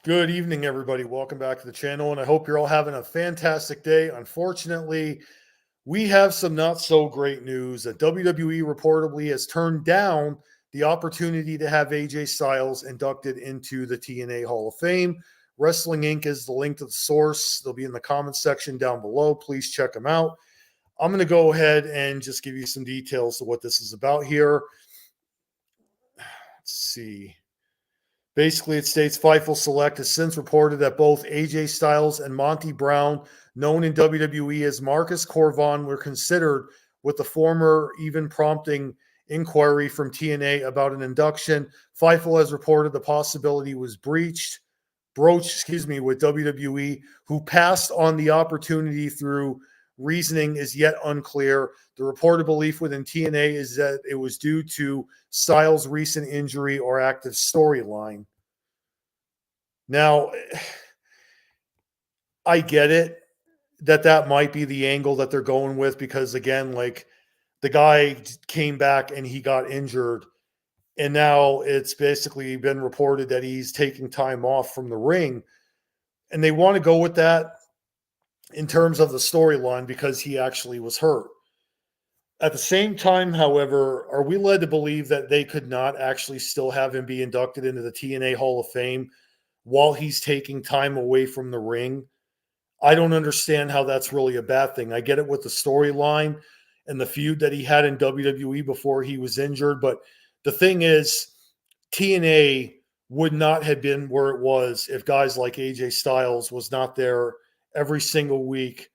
Good evening, everybody. Welcome back to the channel, and I hope you're all having a fantastic day. Unfortunately, we have some not so great news that WWE reportedly has turned down the opportunity to have AJ Styles inducted into the TNA Hall of Fame. Wrestling Inc. is the link to the source. They'll be in the comments section down below. Please check them out. I'm going to go ahead and just give you some details of what this is about here. Let's see. Basically, it states Fightful Select has since reported that both AJ Styles and Monty Brown, known in WWE as Marcus Cor, were considered, with the former even prompting inquiry from TNA about an induction. Fightful has reported the possibility was broached, with WWE, who passed on the opportunity through reasoning is yet unclear. The reported belief within TNA is that it was due to Styles' recent injury or active storyline. Now, I get it that might be the angle that they're going with because, again, like the guy came back and he got injured, and now it's basically been reported that he's taking time off from the ring, and they want to go with that in terms of the storyline because he actually was hurt. At the same time, however, are we led to believe that they could not actually still have him be inducted into the TNA Hall of Fame while he's taking time away from the ring? I don't understand how that's really a bad thing. I get it with the storyline and the feud that he had in WWE before he was injured, but the thing is, TNA would not have been where it was if guys like AJ Styles was not there every single week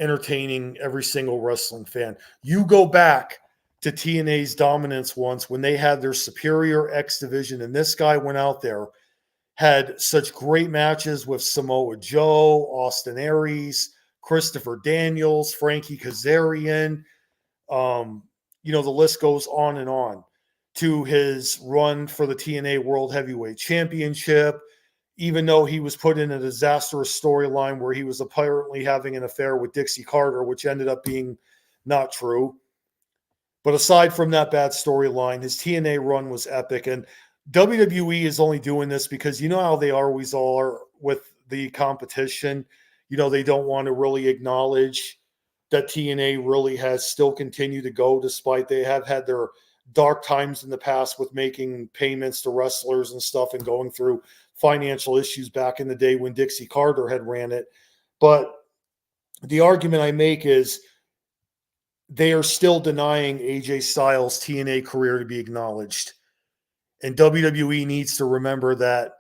entertaining every single wrestling fan. You go back to TNA's dominance once when they had their Superior X division, and this guy went out there, had such great matches with Samoa Joe, Austin Aries, Christopher Daniels, Frankie Kazarian. The list goes on and on, to his run for the TNA World Heavyweight Championship, even though he was put in a disastrous storyline where he was apparently having an affair with Dixie Carter, which ended up being not true. But aside from that bad storyline, his TNA run was epic. And WWE is only doing this because you know how they always are with the competition. They don't want to really acknowledge that TNA really has still continued to go despite they have had their dark times in the past with making payments to wrestlers and stuff and going through financial issues back in the day when Dixie Carter had ran it. But the argument I make is they are still denying AJ Styles' TNA career to be acknowledged. And WWE needs to remember that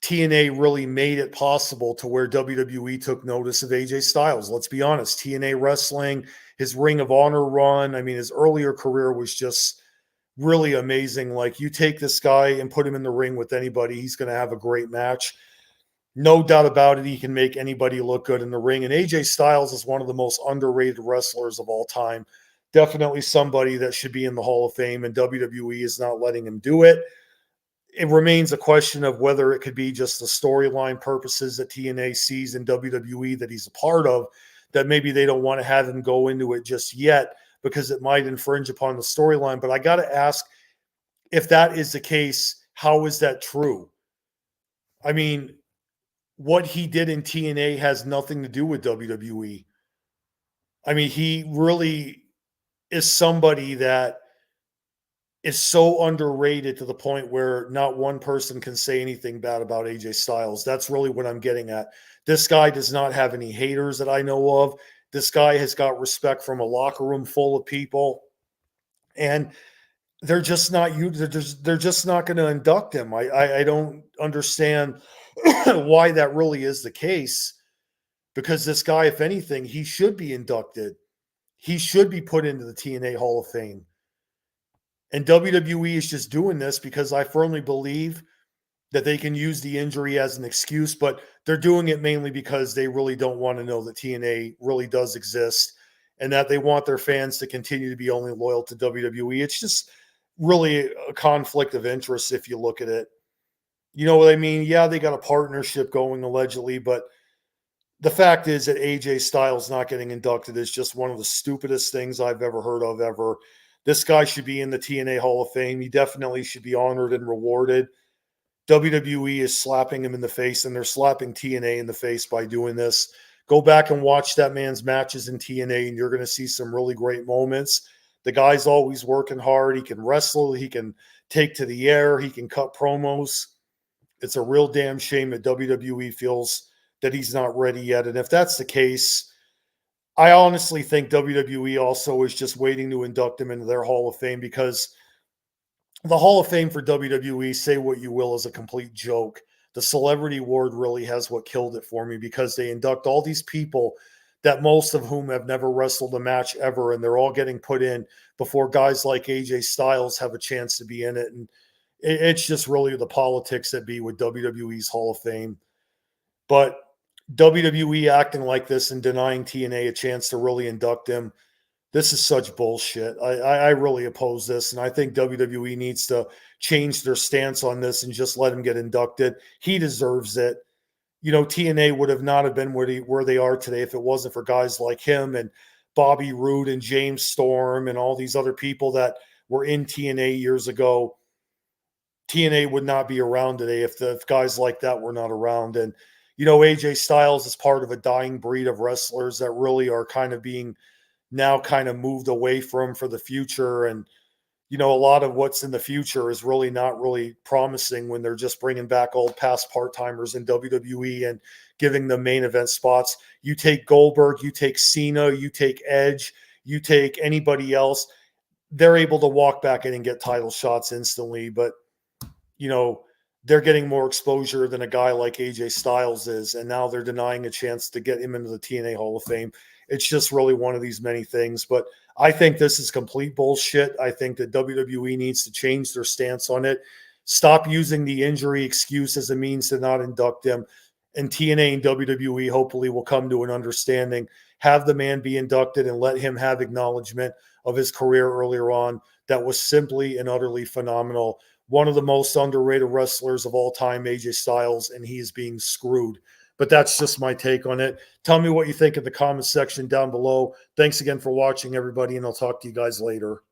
TNA really made it possible to where WWE took notice of AJ Styles. Let's be honest, TNA wrestling, his Ring of Honor run, his earlier career was just really amazing. Like, you take this guy and put him in the ring with anybody, he's going to have a great match. No doubt about it, he can make anybody look good in the ring. And AJ Styles is one of the most underrated wrestlers of all time. Definitely somebody that should be in the Hall of Fame, and WWE is not letting him do it. It remains a question of whether it could be just the storyline purposes that TNA sees in WWE that he's a part of, that maybe they don't want to have him go into it just yet because it might infringe upon the storyline. But I got to ask, if that is the case, how is that true? What he did in TNA has nothing to do with WWE. He really is somebody that is so underrated to the point where not one person can say anything bad about AJ Styles. That's really what I'm getting at. This guy does not have any haters that I know of. This guy has got respect from a locker room full of people, and they're just not they're just not going to induct him. I don't understand why that really is the case, because this guy, if anything, he should be inducted. He should be put into the TNA Hall of Fame. And WWE is just doing this because I firmly believe that they can use the injury as an excuse, but they're doing it mainly because they really don't want to know that TNA really does exist and that they want their fans to continue to be only loyal to WWE. It's just really a conflict of interest if you look at it. You know what I mean? Yeah, they got a partnership going allegedly, but the fact is that AJ Styles not getting inducted is just one of the stupidest things I've ever heard of ever. This guy should be in the TNA Hall of Fame. He definitely should be honored and rewarded. WWE is slapping him in the face, and they're slapping TNA in the face by doing this. Go back and watch that man's matches in TNA, and you're going to see some really great moments. The guy's always working hard. He can wrestle. He can take to the air. He can cut promos. It's a real damn shame that WWE feels that he's not ready yet. And if that's the case, I honestly think WWE also is just waiting to induct him into their Hall of Fame, because the Hall of Fame for WWE, say what you will, is a complete joke. The celebrity award really has what killed it for me, because they induct all these people that most of whom have never wrestled a match ever, and they're all getting put in before guys like AJ Styles have a chance to be in it. And it's just really the politics that be with WWE's Hall of Fame. But WWE acting like this and denying TNA a chance to really induct him, this is such bullshit. I really oppose this, and I think WWE needs to change their stance on this and just let him get inducted. He deserves it. You know, TNA would have not have been where they are today if it wasn't for guys like him and Bobby Roode and James Storm and all these other people that were in TNA years ago. TNA would not be around today if guys like that were not around. And, you know, AJ Styles is part of a dying breed of wrestlers that really are kind of being now kind of moved away from for the future. And, you know, a lot of what's in the future is really not really promising when they're just bringing back old past part-timers in WWE and giving them main event spots. You take Goldberg, you take Cena, you take Edge, you take anybody else, they're able to walk back in and get title shots instantly. But, you know, they're getting more exposure than a guy like AJ Styles is, and now they're denying a chance to get him into the TNA Hall of Fame. It's just really one of these many things. But I think this is complete bullshit. I think that WWE needs to change their stance on it. Stop using the injury excuse as a means to not induct him. And TNA and WWE hopefully will come to an understanding. Have the man be inducted and let him have acknowledgement of his career earlier on that was simply and utterly phenomenal. One of the most underrated wrestlers of all time, AJ Styles, and he's being screwed. But that's just my take on it. Tell me what you think in the comments section down below. Thanks again for watching, everybody, and I'll talk to you guys later.